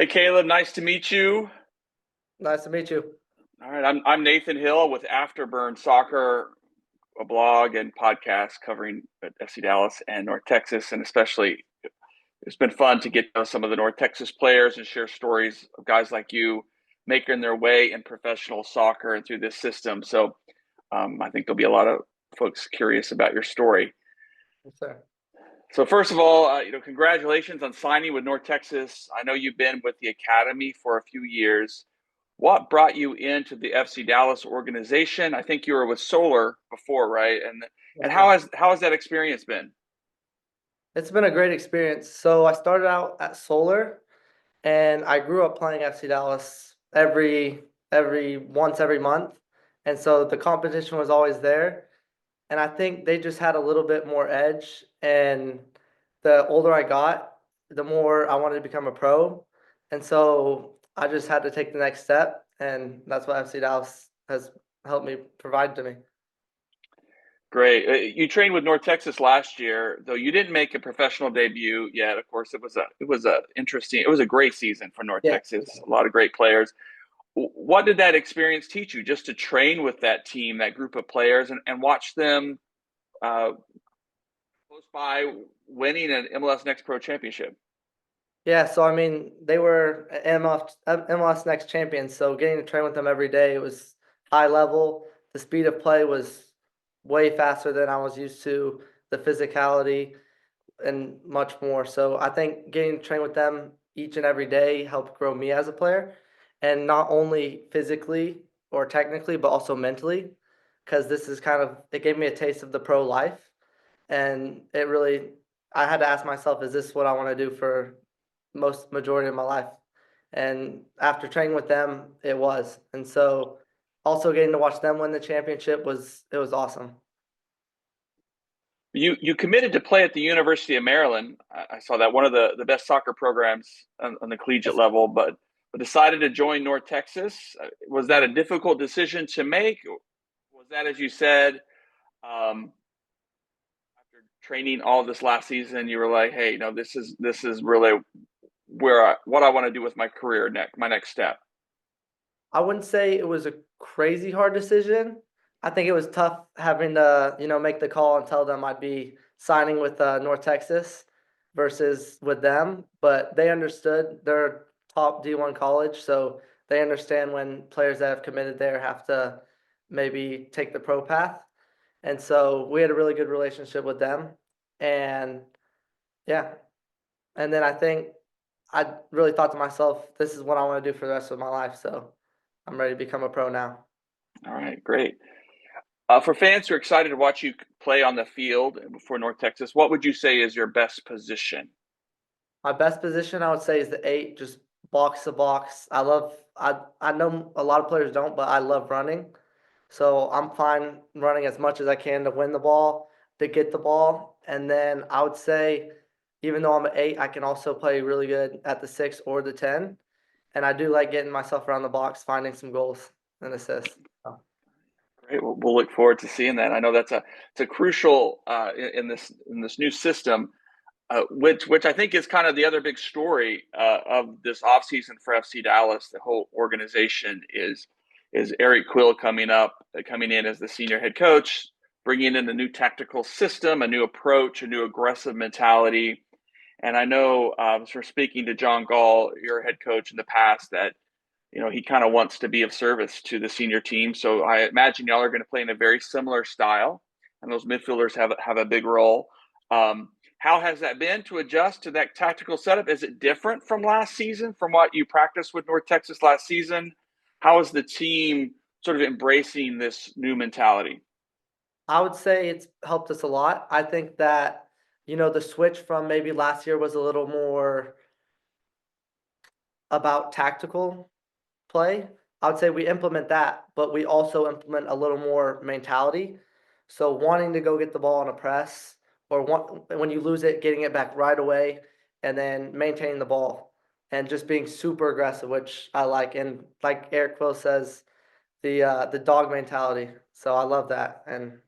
Hey Caleb, nice to meet you. Nice to meet you. All right, I'm Nathan Hill with Afterburn Soccer, a blog and podcast covering FC Dallas and North Texas, and especially it's been fun to get to know some of the North Texas players and share stories of guys like you making their way in professional soccer and through this system. So I think there'll be a lot of folks curious about your story. Yes, sir. So first of all, congratulations on signing with North Texas. I know you've been with the academy for a few years. What brought you into the FC Dallas organization? I think you were with Solar before, right? And Yes, sir. how has that experience been? It's been a great experience. So I started out at Solar, and I grew up playing FC Dallas every month, and so the competition was always there. And I think they just had a little bit more edge. And the older I got, the more I wanted to become a pro, and so I just had to take the next step, and that's what FC Dallas has helped me provide to me. Great. You trained with North Texas last year, though you didn't make a professional debut yet. Of course, it was a great season for North Yeah. Texas. A lot of great players. What did that experience teach you? Just to train with that team, that group of players, and watch them uh, close by winning an MLS Next Pro championship. Yeah, so I mean, they were MLS Next champions, so getting to train with them every day, it was high level. The speed of play was way faster than I was used to, the physicality and much more. So I think getting to train with them each and every day helped grow me as a player, and not only physically or technically, but also mentally, because this is kind of it gave me a taste of the pro life, and it really I had to ask myself, is this what I want to do for most majority of my life? And after training with them, it was. And so also getting to watch them win the championship was awesome. You committed to play at the University of Maryland. I saw that one of the best soccer programs on the collegiate Yes. level, but decided to join North Texas. Was that a difficult decision to make? Was that, as you said, um, after training all this last season, you were like, "Hey, no, this is really what I want to do with my career next, my next step." I wouldn't say it was a crazy hard decision. I think it was tough having to, make the call and tell them I'd be signing with North Texas versus with them. But they understood. They're a top D1 college, so they understand when players that have committed there have to maybe take the pro path. And so we had a really good relationship with them. And yeah, and then I think I really thought to myself, this is what I want to do for the rest of my life. So I'm ready to become a pro now. All right, great. For fans who are excited to watch you play on the field for North Texas, what would you say is your best position? My best position, I would say, is the eight, just box to box. I know a lot of players don't, but I love running. So I'm fine running as much as I can to win the ball, to get the ball. And then I would say, even though I'm an eight, I can also play really good at the six or the 10. And I do like getting myself around the box, finding some goals and assists. So, Great. We'll look forward to seeing that. I know it's a crucial in this new system, which I think is kind of the other big story of this offseason for FC Dallas. The whole organization is Eric Quill coming in as the senior head coach, bringing in a new tactical system, a new approach, a new aggressive mentality. And I know from speaking to John Gall, your head coach in the past, that he kind of wants to be of service to the senior team. So I imagine y'all are going to play in a very similar style, and those midfielders have a big role. How has that been to adjust to that tactical setup? Is it different from last season, from what you practiced with North Texas last season? How is the team sort of embracing this new mentality? I would say it's helped us a lot. I think that, the switch from maybe last year was a little more about tactical play. I would say we implement that, but we also implement a little more mentality. So wanting to go get the ball on a press, or when you lose it, getting it back right away, and then maintaining the ball and just being super aggressive, which I like. And like Eric Quill says, the dog mentality. So I love that, and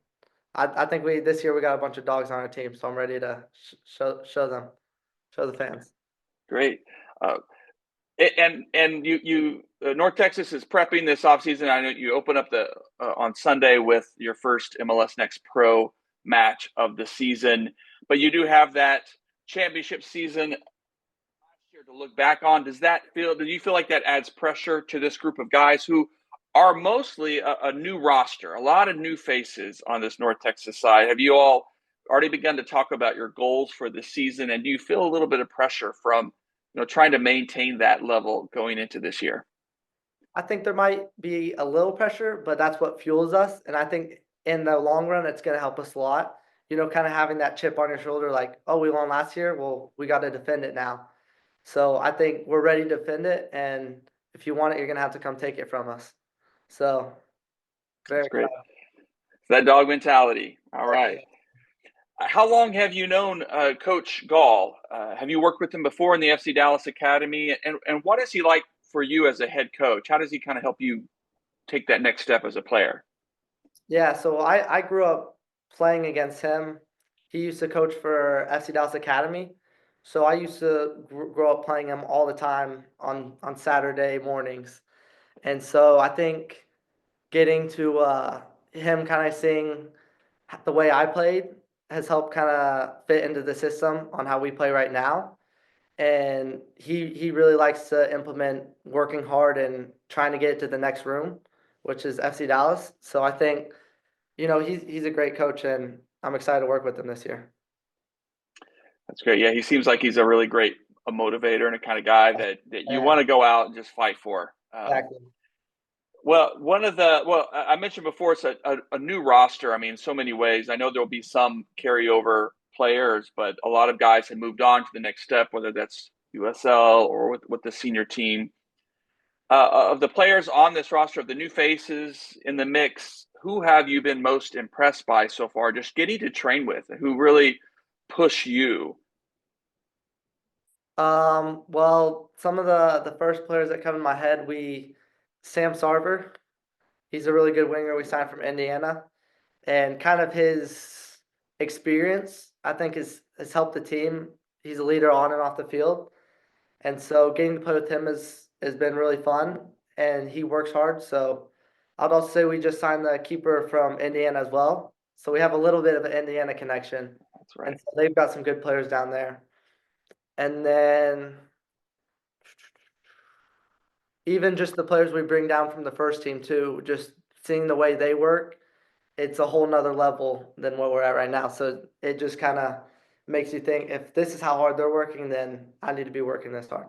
I think we this year we got a bunch of dogs on our team, so I'm ready to show them, show the fans. Great. Uh, And North Texas is prepping this offseason. I know you open up the on Sunday with your first MLS Next Pro match of the season, but you do have that championship season last year to look back on. Do you feel like that adds pressure to this group of guys who are mostly a new roster, a lot of new faces on this North Texas side? Have you all already begun to talk about your goals for the season, and do you feel a little bit of pressure from trying to maintain that level going into this year? I think there might be a little pressure, but that's what fuels us. And I think in the long run, it's going to help us a lot. Kind of having that chip on your shoulder, like, oh, we won last year. Well, we got to defend it now. So I think we're ready to defend it. And if you want it, you're going to have to come take it from us. So very That's great. excited. It's that dog mentality. All right. Definitely. How long have you known Coach Gall? Have you worked with him before in the FC Dallas Academy? And what is he like for you as a head coach? How does he kind of help you take that next step as a player? Yeah. So I grew up playing against him. He used to coach for FC Dallas Academy. So I used to grow up playing him all the time on Saturday mornings. And so I think getting to him kind of seeing the way I played has helped kind of fit into the system on how we play right now. And he really likes to implement working hard and trying to get it to the next room, which is FC Dallas. So I think he's a great coach, and I'm excited to work with him this year. That's great. Yeah, he seems like he's a really great a motivator and a kind of guy that you Yeah, want to go out and just fight for. exactly. I mentioned before it's a new roster. I mean, in so many ways. I know there'll be some carryover players, but a lot of guys have moved on to the next step, whether that's USL or with the senior team. Of the players on this roster, of the new faces in the mix, who have you been most impressed by so far? Just getting to train with, who really push you? Well, some of the first players that come in my head, Sam Sarver. He's a really good winger we signed from Indiana, and kind of his experience, I think, has helped the team. He's a leader on and off the field, and so getting to play with him has been really fun, and he works hard. So I'd also say we just signed the keeper from Indiana as well, so we have a little bit of an Indiana connection, That's and right. so they've got some good players down there. And then even just the players we bring down from the first team too, just seeing the way they work, it's a whole nother level than what we're at right now. So it just kind of makes you think, if this is how hard they're working, then I need to be working this hard.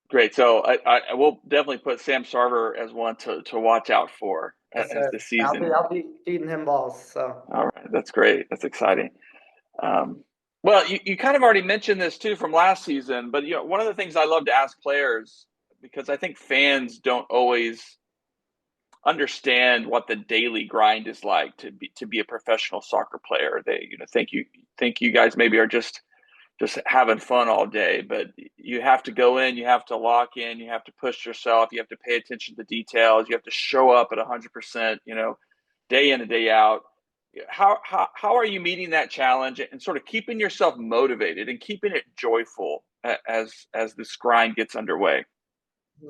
Great. So I will definitely put Sam Sarver as one to watch out for Yes, as sir. the I'll be season. I'll be feeding him balls. So All right, that's great. That's exciting. Um, well, you kind of already mentioned this too from last season, but one of the things I love to ask players, because I think fans don't always understand what the daily grind is like to be a professional soccer player. They think you guys maybe are just having fun all day, but you have to go in, you have to lock in, you have to push yourself, you have to pay attention to details, you have to show up at 100%, day in and day out. How are you meeting that challenge and sort of keeping yourself motivated and keeping it joyful as this grind gets underway?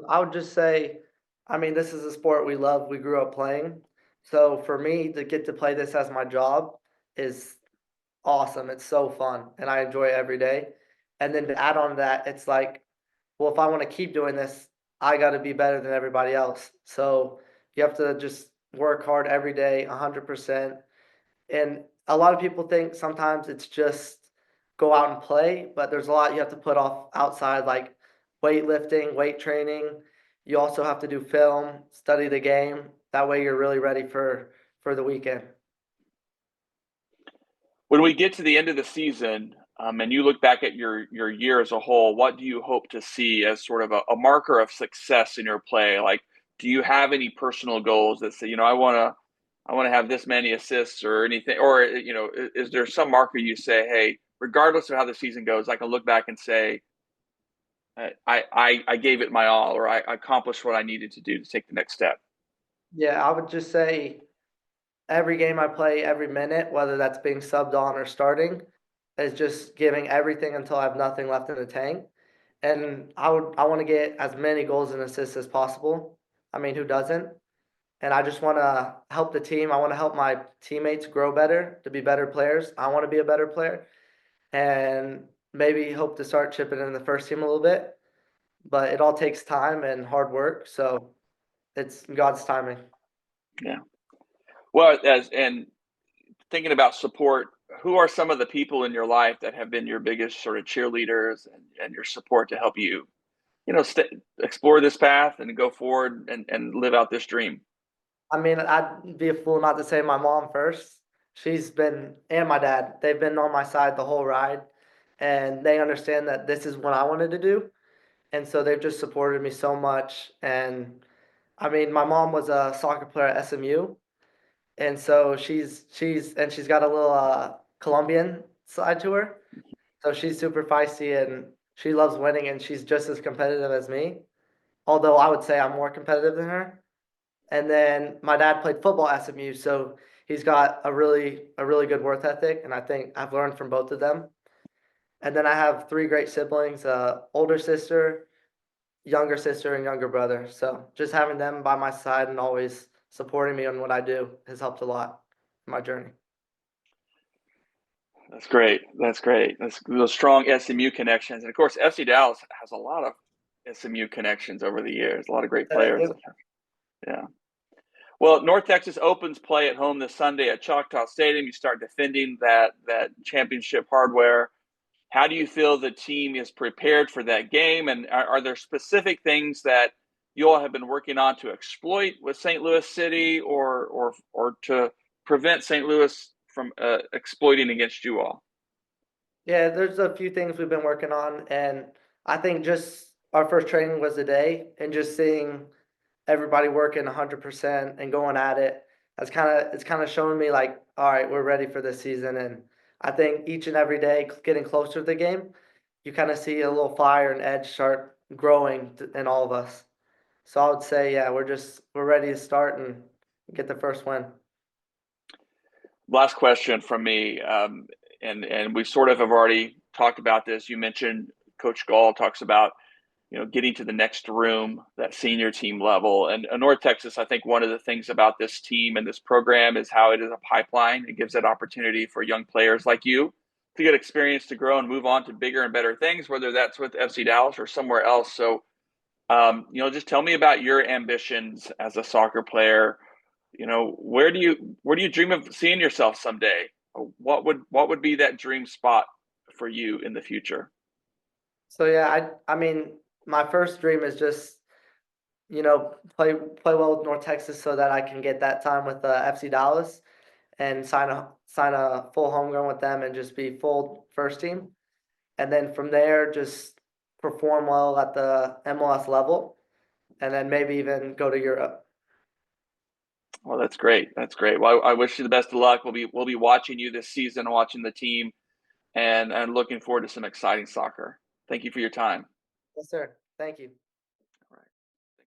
I would just say, I mean, this is a sport we love. We grew up playing. So for me to get to play this as my job is awesome. It's so fun, and I enjoy it every day. And then to add on to that, it's like, well, if I want to keep doing this, I got to be better than everybody else. So you have to just work hard every day, 100%. And a lot of people think sometimes it's just go out and play, but there's a lot you have to put off outside, like weightlifting, weight training. You also have to do film, study the game. That way you're really ready for the weekend. When we get to the end of the season, and you look back at your year as a whole, what do you hope to see as sort of a marker of success in your play? Like, do you have any personal goals that say, I want to have this many assists or anything, or is there some marker you say, hey, regardless of how the season goes, I can look back and say, I gave it my all, or I accomplished what I needed to do to take the next step. Yeah, I would just say every game I play, every minute, whether that's being subbed on or starting, is just giving everything until I have nothing left in the tank. and I want to get as many goals and assists as possible. I mean, who doesn't? And I just want to help the team. I want to help my teammates grow better, to be better players. I want to be a better player, and maybe hope to start chipping in the first team a little bit. But it all takes time and hard work, so it's God's timing. Yeah. Well, as and thinking about support, who are some of the people in your life that have been your biggest sort of cheerleaders and your support to help you, explore this path and go forward and live out this dream? I mean, I'd be a fool not to say my mom first. She's been, and my dad, they've been on my side the whole ride, and they understand that this is what I wanted to do. And so they've just supported me so much. And I mean, my mom was a soccer player at SMU, and so she's got a little Colombian side to her. So she's super feisty and she loves winning, and she's just as competitive as me. Although I would say I'm more competitive than her. And then my dad played football at SMU, so he's got a really good work ethic, and I think I've learned from both of them. And then I have three great siblings: older sister, and younger brother. So just having them by my side and always supporting me on what I do has helped a lot in my journey. That's great. That's great. That's those strong SMU connections, and of course, FC Dallas has a lot of SMU connections over the years. A lot of great They players. do. Yeah. Well, North Texas opens play at home this Sunday at Choctaw Stadium. You start defending that championship hardware. How do you feel the team is prepared for that game? And are there specific things that you all have been working on to exploit with St. Louis City, or to prevent St. Louis from exploiting against you all? Yeah, there's a few things we've been working on, and I think just our first training was today, and just seeing everybody working 100% and going at it has it's kind of showing me like, all right, we're ready for this season. And I think each and every day getting closer to the game, you kind of see a little fire and edge start growing in all of us. So I would say, yeah, we're ready to start and get the first win. Last question from me, and we sort of have already talked about this. You mentioned Coach Gall talks about getting to the next room, that senior team level. And North Texas, I think one of the things about this team and this program is how it is a pipeline. It gives that opportunity for young players like you to get experience, to grow and move on to bigger and better things, whether that's with FC Dallas or somewhere else. So, just tell me about your ambitions as a soccer player. Where do you dream of seeing yourself someday? What would be that dream spot for you in the future? So yeah, I mean, my first dream is just play well with North Texas so that I can get that time with FC Dallas and sign a full homegrown with them and just be full first team. And then from there, just perform well at the MLS level, and then maybe even go to Europe. Well, that's great. That's great. Well, I wish you the best of luck. We'll be watching you this season, watching the team, and looking forward to some exciting soccer. Thank you for your time. Yes, sir. Thank you.